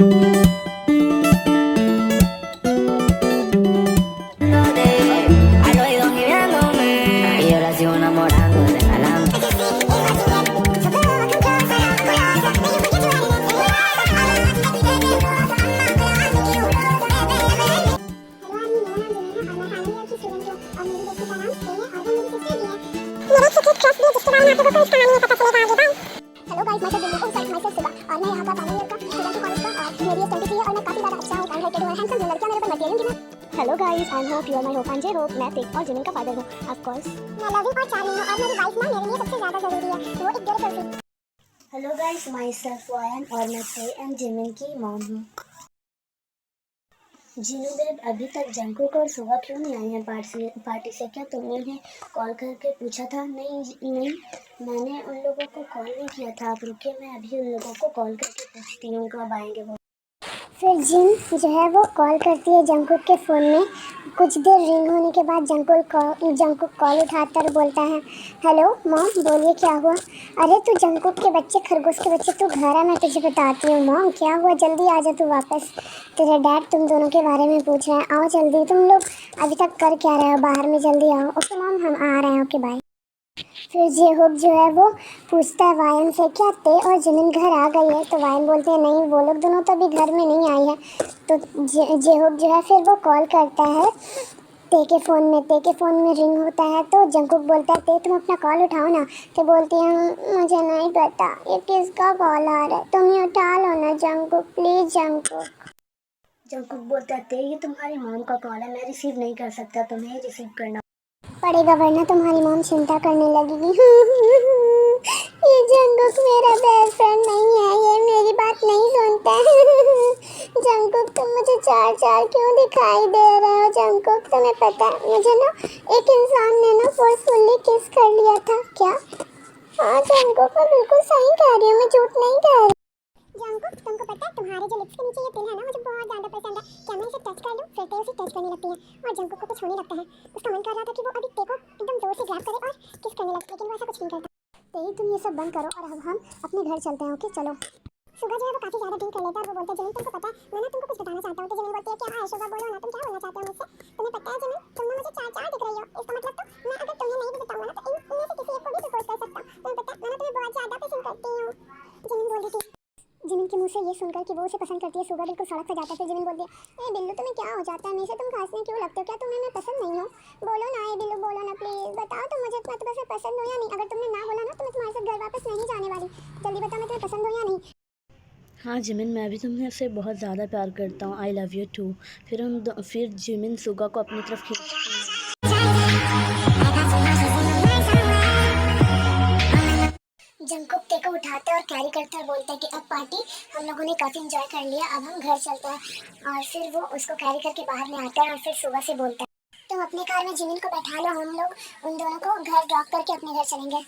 Al oído mirándome y yo la sigo enamorando, regalando. Hello guys, मैं दिल्ली हूँ, मैं सुबह और मैं यहाँ का फाइनल ईयर का स्टूडेंट हूँ कॉलेज का और मेरी स्टडी है और मैं काफी ज़्यादा अच्छा हूँ, काइंड हार्टेड हूँ, हैंडसम हूँ, लड़कियाँ मेरे पर मत येंगी ना। Hello guys, I hope you are my hope and J hope मैं टेक और जिमिन का फादर हूँ ऑफ कोर्स। मैं लविंग और चार्मिंग हूँ और मेरी वाइफ ना मेरे लिए सबसे ज़्यादा ज़रूरी है, वो एक ब्यूटीफुल सी। हेलो गाइस, माई सेल्फ वायन और मैं टे एंड जिमिन की मॉम हूँ। जिनू बेब अभी तक जंकुक और सुगा क्यों नहीं आई हैं पार्टी से? क्या तुमने उन्हें कॉल करके पूछा था? नहीं, मैंने उन लोगों को कॉल नहीं किया था। आप रुकिए, मैं अभी उन लोगों को कॉल करके पूछती हूँ कब आएंगे वो। फिर जिन जो है वो कॉल करती है जंकुक के फ़ोन में। कुछ देर रिंग होने के बाद जंकुक कॉल उठाता और बोलता है, हेलो मॉम, बोलिए क्या हुआ? अरे तू जंकुक के बच्चे, खरगोश के बच्चे, तू घर आ, मैं तुझे बताती हूँ। मॉम क्या हुआ, जल्दी आ जा तू वापस, तेरे डैड तुम दोनों के बारे में पूछ रहे हैं, आओ जल्दी। तुम लोग अभी तक कर क्या रहे हो बाहर में, जल्दी आओ। ओके मॉम, हम आ रहे हैं, ओके बाय। फिर जेहोब जो है वो पूछता है वायन से, क्या ते और जिमिन घर आ गई है? तो वायन बोलते हैं नहीं, वो लोग दोनों तो अभी घर में नहीं आई है। तो जेहोब जो है फिर वो कॉल करता है ते के फ़ोन में रिंग होता है। तो जंकुक बोलता है, ते तुम अपना कॉल उठाओ ना। तो बोलती है मुझे नहीं पता ये किसका कॉल आ रहा है, तुम ये उठा लो ना जंकुक, प्लीज़ जंकुक। जंकुक बोलता है, ते ये तुम्हारी मॉम का कॉल है, मैं रिसीव नहीं कर सकता, तुम्हें ही रिसीव करना पड़ेगा वरना तुम्हारी मॉम चिंता करने लगेगी। ये जंकुक मेरा बेस्ट फ्रेंड नहीं है, ये मेरी बात नहीं सुनता है। जंकुक तुम मुझे चार चार क्यों दिखाई दे रहे हो? जंकुक तुम्हें पता है मुझे ना एक इंसान ने ना फोर्सफुली किस कर लिया था। क्या? हाँ जंकुक, मैं बिल्कुल सही कह रही हूँ, मैं झूठ नहीं कह रही। जंकुक तुमको पता है तुम्हारे जो लिप्स के नीचे ये तिल है ना, मुझे बहुत ज़्यादा पसंद है। क्या मैं इसे टच कर लूँ? फिर ते उसे टच करने लगती है और जंकुक को कुछ होने लगता है। उसका मन कर रहा था कि वो अभी ते को एकदम जोर से ग्रैब करे और किस करने लगे, लेकिन वो ऐसा कुछ नहीं करता। ते तुम ये सब बंद करो और अब हम अपने घर चलते हैं, ओके चलो। सुगा जो है वो काफ़ी ज़्यादा ड्रिंक कर लेता है और वो बोलता है, जिमिन तुमको पता है मैं ना तुमको कुछ बताना चाहता हूँ। तो जिमिन बोलती है, क्या है सुगा, बोलो ना, तुम क्या बोलना चाहते हो मुझसे? तुम्हें पता है जिमिन, तुम ना मुझे चार चार दिख रही हो, इसका मतलब तो मैं अगर तुम्हें नहीं भी बताऊँगा ना तो इनमें से किसी एक को भी प्रपोज कर सकता हूँ। तुम्हें पता है मैं ना तुम्हें बहुत ज़्यादा पसंद करती हूँ। जिमिन बोल रही थी। जिमिन के मुंह से ये सुनकर कि वो उसे पसंद करती है, सुगा बिल्कुल सड़क पर जाता है। फिर जिमिन बोलती है, ए बिल्लू तुम्हें क्या हो जाता है, हमेशा तुम घासने क्यों लगते हो? क्या तुम्हें मैं पसंद नहीं हूँ? बोलो ना ए बिल्लू, बोलो ना प्लीज़, बताओ तुम मुझे मैं तुम्हें पसंद हूँ या नहीं? अगर तुमने ना बोला ना तो मैं तुम्हारे साथ घर वापस नहीं जाने वाली। जल्दी बताओ मैं तुम्हें पसंद हूँ या नहीं? हाँ जिमिन, मैं भी तुमसे बहुत ज़्यादा प्यार करता हूँ, आई लव यू टू। फिर जिमिन सुगा को अपनी तरफ खींचती है। जंकुक ते को उठाते और कैरी करते और बोलते हैं कि अब पार्टी हम लोगों ने काफ़ी एंजॉय कर लिया, अब हम घर चलते हैं। और फिर वो उसको कैरी करके बाहर में आता है और फिर सुबह से बोलता है, तुम अपनी कार में जिमिन को बैठा लो, हम लोग उन दोनों को घर ड्रॉप करके अपने घर चलेंगे।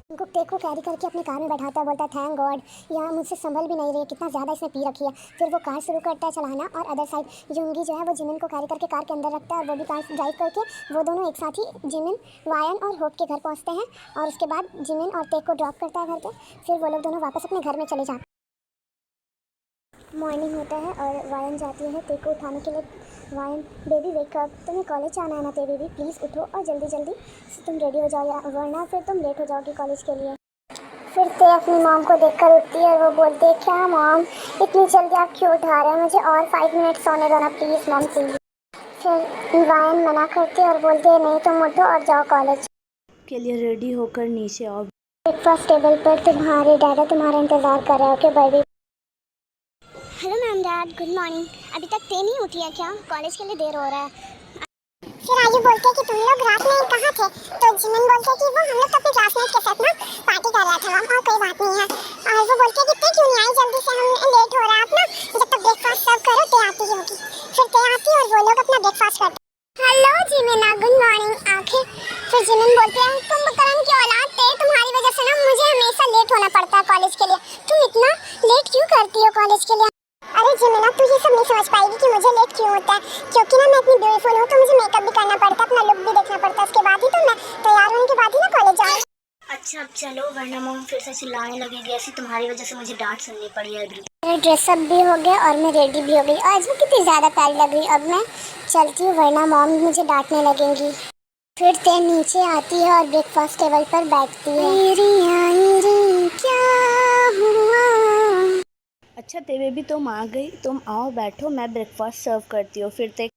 जंकुक ते को कैरी करके अपनी कार में बैठाता है, बोलता है थैंक गॉड यहाँ मुझसे संभल भी नहीं रही है, कितना ज़्यादा इसने पी रखी है। फिर वो कार शुरू करता है चलाना और अदर साइड युंगी जो है वो जिमिन को कैरी करके कार के अंदर रखता है और वो भी कार ड्राइव करके वो दोनों एक साथ ही जिमिन, वायन और होप के घर पहुंचते हैं। और उसके बाद जिमिन और ते को ड्रॉप करता है घर पे। फिर वो लोग दोनों वापस अपने घर में चले जाते हैं। मॉर्निंग होता है और वायन जाती है ते को उठाने के लिए। वायन, बेबी वेकअप, तुम्हें कॉलेज जाना है ना ते बेबी, प्लीज़ उठो और जल्दी जल्दी तुम रेडी हो जाओ वरना फिर तुम लेट हो जाओगी कॉलेज के लिए। फिर ते अपनी मॉम को देखकर उठती है और वो बोलती है, क्या मॉम इतनी जल्दी आप क्यों उठा रहे हैं, मुझे और 5 मिनट सोने दो ना प्लीज़ मॉम प्लीज़। फिर वायन मना करती है और बोलती है, नहीं तुम उठो और जाओ कॉलेज के लिए रेडी होकर नीचे आओ। ब्रेकफास्ट टेबल पर तुम्हारे डैडा तुम्हारा इंतज़ार कर रहे हो, okay baby. Hello ma'am dad, good morning. अभी तक ते नहीं उठी है क्या? कॉलेज के लिए देर हो रहा है। फिर आयु बोलते हैं कि तुम लोग रात में कहाँ थे? तो जिमिन बोलते हैं कि वो हम लोग तो अपने क्लासमेट के साथ ना पार्टी कर रहा था और कोई बात नहीं है। और वो बोलते हैं कि ते क्यों नहीं आई जल्दी से, हम लेट हो रहा है, आप ना जब तक ब्रेकफास्ट सर्व करो ते आती होगी। फिर ते आती और वो लोग अपना ब्रेकफास्ट करते हैं। हेलो जिमिन, गुड मॉर्निंग आंखें। फिर जिमिन बोलते हैं, कुंभकर्ण की औलाद ते, तुम्हारी वजह से ना मुझे हमेशा लेट होना पड़ता है कॉलेज के लिए, तुम इतना लेट क्यों करती हो कॉलेज के लिए? अरे जिमिन, तू ये सब नहीं समझ पाएगी कि मुझे लेट क्यों होता है, क्योंकि ना मैं इतनी ब्यूटीफुल हूँ तो मुझे मेकअप भी करना पड़ता है, अपना लुक भी देखना पड़ता है, उसके बाद ही तो मैं तैयार होने के बाद ही ना कॉलेज जाऊँ। अच्छा अब चलो, वरना मॉम फिर से चिल्लाने लगेगी। ऐसी तुम्हारी वजह से मुझे डांट सुननी पड़ी है अभी। मेरा ड्रेसअप भी हो गया और मैं रेडी भी हो गई। आज मैं कितनी ज़्यादा प्यारी लग रही। अब मैं चलती हूँ वरना मॉम मुझे डांटने लगेंगी। फिर ते नीचे आती है और ब्रेकफास्ट टेबल पर बैठती है। मेरी क्या हुआ? अच्छा ते बेबी तुम आ गई, तुम आओ बैठो, मैं ब्रेकफास्ट सर्व करती हूँ। फिर ते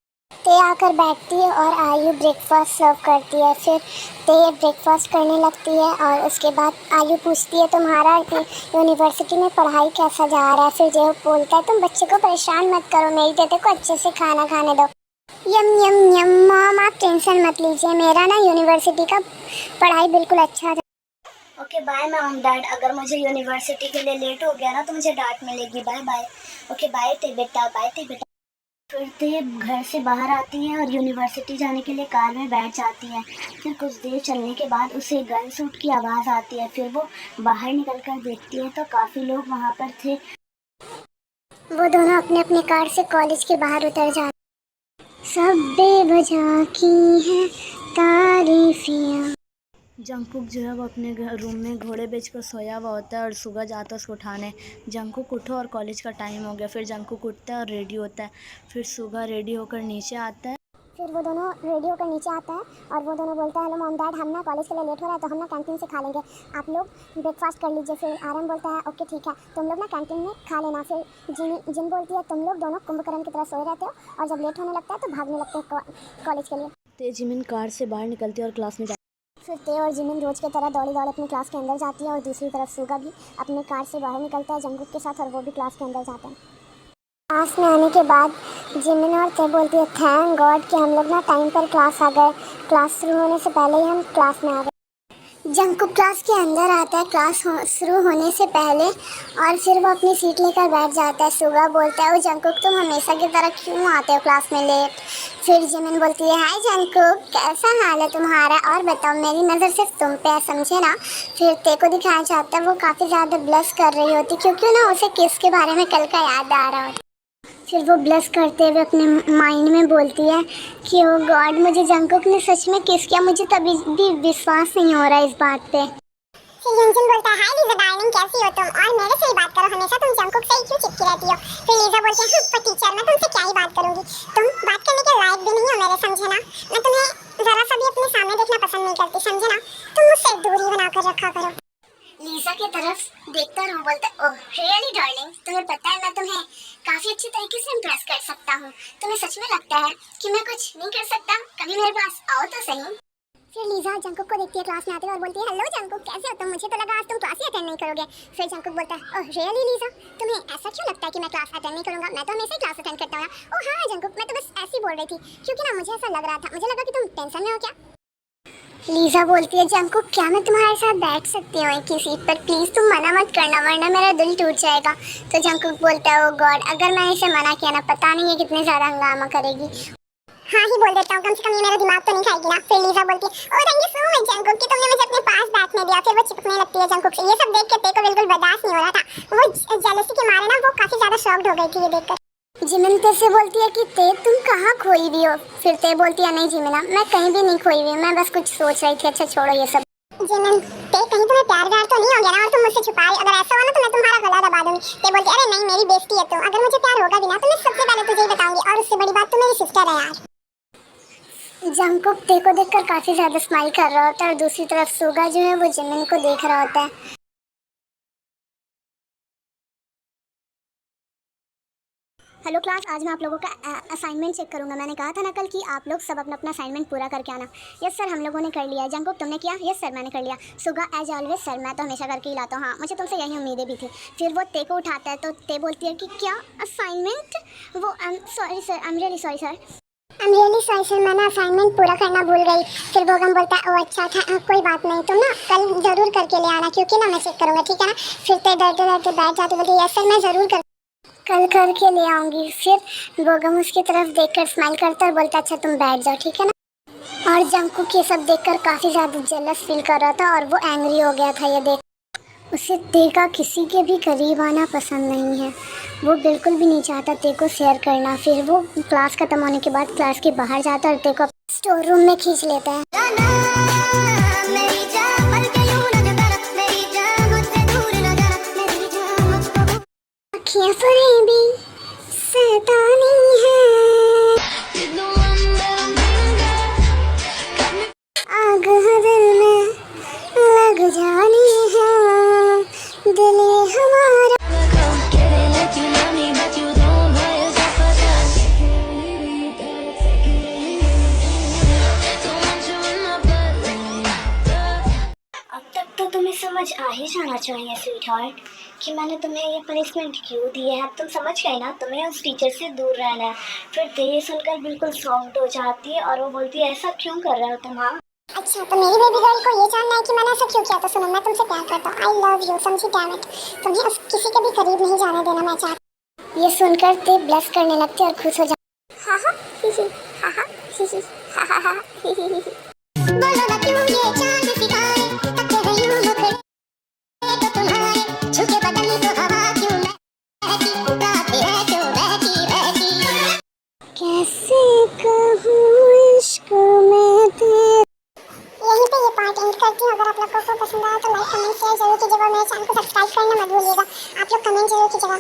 आकर बैठती है और आयु ब्रेकफास्ट सर्व करती है। फिर ते ब्रेकफास्ट करने लगती है और उसके बाद आयु पूछती है तुम्हारा यूनिवर्सिटी में पढ़ाई कैसा जा रहा है। फिर जो बोलता है तुम बच्चे को परेशान मत करो, मेरी बेटे को अच्छे से खाना खाने दो। यम यम यम मॉम आप टेंशन मत लीजिए, मेरा ना यूनिवर्सिटी का पढ़ाई बिल्कुल अच्छा। ओके बाय मॉम डैड, अगर मुझे यूनिवर्सिटी के लिए लेट हो गया ना तो मुझे डांट मिलेगी। Bye bye. ओके बाय ते बेटा, बाय ते बेटा। फिर ते घर से बाहर आती है और यूनिवर्सिटी जाने के लिए कार में बैठ जाती है। फिर कुछ देर चलने के बाद उसे गन शूट की आवाज़ आती है। फिर वो बाहर निकल कर देखती है तो काफ़ी लोग वहाँ पर थे। वो दोनों अपने अपने कार से कॉलेज के बाहर उतर जाते। सब बेवजह की है तारीफियाँ। जंकुक जो है वो अपने रूम में घोड़े बेचकर सोया हुआ होता है और सुगा जाता है उसको उठाने। जंकुक उठो और कॉलेज का टाइम हो गया। फिर जंकुक उठता है और रेडी होता है। फिर सुगा रेडी होकर नीचे आता है। फिर वो दोनों रेडी होकर नीचे आता है और वो दोनों बोलता है हेलो मॉम डैड, हम ना कॉलेज के लिए लेट हो रहा है तो हम ना कैंटीन से खा लेंगे, आप लोग ब्रेकफास्ट कर लीजिए। फिर आरएम बोलता है ओके ठीक है, तुम लोग ना कैंटीन में खा लेना। फिर जिन बोलती है तुम लोग दोनों कुंभकर्ण की तरह सोए रहते हो और जब लेट होने लगता है तो भागने लगते हैं कॉलेज के लिए। ते जिमिन कार से बाहर निकलती है और क्लास में फिर ते और जिमिन रोज की तरह दौड़ी अपनी क्लास के अंदर जाती है और दूसरी तरफ सुगा भी अपने कार से बाहर निकलता है जंकुक के साथ और वो भी क्लास के अंदर जाता है। क्लास में आने के बाद जिमिन और ते बोलती है थैंक गॉड कि हम लोग ना टाइम पर क्लास आ गए, क्लास शुरू होने से पहले ही हम क्लास में आ गए। जंकुक क्लास के अंदर आता है क्लास शुरू होने से पहले और फिर वो अपनी सीट लेकर बैठ जाता है। सुगा बोलता है वो जंकुक तुम हमेशा की तरह क्यों आते हो क्लास में लेट? फिर जिमिन बोलती है हाय जंकुक कैसा हाल है तुम्हारा और बताओ, मेरी नज़र सिर्फ तुम पे है समझे ना। फिर ते को दिखाया जाता है वो काफ़ी ज़्यादा ब्लश कर रही होती क्योंकि ना उसे किस के बारे में कल का याद आ रहा होता। फिर वो ब्लश करते हुए अपने माइंड में बोलती है कि ओ गॉड मुझे जंकुक ने सच में किस किया, मुझे तभी भी विश्वास नहीं हो रहा इस बात पे। फिर युनजुन बोलता है हाय लीजा डार्लिंग कैसी हो तुम और मेरे से ही बात करो, हमेशा तुम जंकुक से ही क्यों चिपकी रहती हो? फिर लीजा बोलती है पर टीचर मैं तुमसे क्या ही बात करूंगी, तुम बात करने के लायक भी नहीं हो मेरे समझे ना, मैं तुम्हें जरा सा भी अपने सामने देखना पसंद नहीं करती समझे ना, तुम मुझसे दूरी बनाकर रखा करो। लीजा की तरफ देखता रहो बोलता है ओह रियली डार्लिंग, तुम्हें पता है मैं तुम्हें काफी अच्छी तरीके से इम्प्रेस कर सकता हूँ, तुम्हें सच में लगता है कि मैं कुछ नहीं कर सकता? कभी मेरे पास आओ तो सही। फिर लीजा जंकुक को देखती है क्लास में आते हुए और बोलती है हेलो जंकुक कैसे हो तुम, मुझे तो लगा आज तुम क्लास ही अटेंड नहीं करोगे। फिर जंकुक बोलता है ओह रियली लीजा, तुम्हें ऐसा क्यों लगता है कि मैं क्लास अटेंड नहीं करूंगा? मैं तो हमेशा ही क्लास अटेंड करता हूँ। ओह हाँ जंकुक मैं तो बस ऐसे ही बोल रही थी क्योंकि ना मुझे ऐसा लग रहा था, मुझे लगा कि तुम टेंशन में हो क्या। लीजा बोलती है जंकुक क्या मैं तुम्हारे साथ बैठ सकती हूँ एक ही सीट पर, प्लीज़ तुम मना मत करना वरना मेरा दिल टूट जाएगा। तो जंकुक बोलता है ओ गॉड अगर मैंने इसे मना किया ना पता नहीं है कितने ज़्यादा हंगामा करेगी। हाँ ही बोल देता हूँ, कम से कम ये मेरा दिमाग तो नहीं खाएगी ना। फिर लीजा बोलती है oh thank you so much Jungkook कि तुमने मुझे अपने पास बैठने दिया। फिर वो चिपकने लगती है जंकुक से। ये सब देख के ते को बिल्कुल बर्दाश्त नहीं हो रहा था, वो जेलसी के मारे ना वो काफ़ी ज़्यादा शॉक्ड हो गई थी ये देखकर। जिमिन ते से बोलती है कि ते तुम कहाँ खोई हुई हो? फिर ते बोलती है नहीं जिमिना मैं कहीं भी नहीं खोई हुई, मैं बस कुछ सोच रही थी। अच्छा छोड़ो ये सब। जिमिन ते कहीं तुम्हें प्यार व्यार तो नहीं हो गया ना और तुम मुझसे छुपा रही? अगर ऐसा हो ना तो मैं तुम्हारा गला दबा दूंगी। ते बोलती है अरे नहीं मेरी बेइज्जती है, तो अगर मुझे प्यार होगा भी ना तो मैं सबसे पहले तुझे ही बताऊंगी और उससे बड़ी बात तो मेरी सिस्टर है यार। जंकुक ते को देखकर काफी ज्यादा स्माइल कर रहा होता है और दूसरी तरफ सुगा जो है वो जिमिन को देख रहा होता है। हेलो क्लास, आज मैं आप लोगों का असाइनमेंट चेक करूंगा। मैंने कहा था ना कल कि आप लोग सब अपना अपना असाइनमेंट पूरा करके आना। यस सर हम लोगों ने कर लिया। जंकुक तुमने किया? यस सर मैंने कर लिया। सुगा एज ऑलवेज सर मैं तो हमेशा करके ही लाता हूँ। हाँ मुझे तुमसे यही उम्मीदें भी थी। फिर वो ते को उठाता है तो ते बोलती है कि क्या असाइनमेंट? वो sorry sir I am really sorry sir. I am really sorry sir मैंने असाइनमेंट पूरा करना भूल गई। फिर बोगम बोलता है ओ अच्छा था कोई बात नहीं, तुम ना कल ज़रूर करके ले आना क्योंकि ना मैं चेक करूँगा ठीक है ना। फिर ते डरते डरते बैठ जाती बोलती यस सर मैं ज़रूर कल करके ले आऊँगी। फिर बोगम उसकी तरफ देखकर स्माइल करता और बोलता अच्छा तुम बैठ जाओ ठीक है ना। और जंकुक ये सब देखकर काफ़ी ज़्यादा जेलस फील कर रहा था और वो एंग्री हो गया था ये देख। उसे ते का किसी के भी करीब आना पसंद नहीं है, वो बिल्कुल भी नहीं चाहता ते को शेयर करना। फिर वो क्लास खत्म होने के बाद क्लास के बाहर जाता और ते को स्टोर रूम में खींच लेता है। रंग जाने हैं दिल ये हमारा। अब तक तो तुम्हें समझ आ ही जाना चाहिए स्वीट हार्ट कि मैंने तुम्हें ये पनिशमेंट क्यों दी है। अब तुम समझ गए ना, तुम्हें उस टीचर से दूर रहना है। फिर तो ये सुनकर बिल्कुल सॉफ्ट हो जाती है और वो बोलती है ऐसा क्यों कर रहे हो तुम। हाँ अच्छा तो मेरी बेबी गर्ल को ये जानना है कि मैंने ऐसा क्यों किया। तो सुनो, मैं तुमसे प्यार करता हूँ, आई लव यू, समझी डैम इट। तुम्हें उस किसी के भी करीब नहीं जाने देना मैं चाहती। ये सुनकर ते ब्लश करने लगते और खुश हो जाते। हाँ हाँ ही ही, हाँ हाँ ही ही, हाँ हाँ हाँ ही ही ही। बोलो ना क्यों ये चांद सितारे तकते हैं यूं मुखड़े तो तुम्हारे झुके बदली तो हवा क्यों बहती गाते हैं क्यों बहती बहती। कैसे कहूँ इश्क में तेरे। यहीं पे ये पार्ट एंड करती हूँ। अगर आप लोगों को पसंद आया तो लाइक कमेंट शेयर जरूर कीजिएगा और मेरे चैनल को सब्सक्राइब करना मत भूलिएगा। आप लोग कमेंट जरूर कीजिएगा।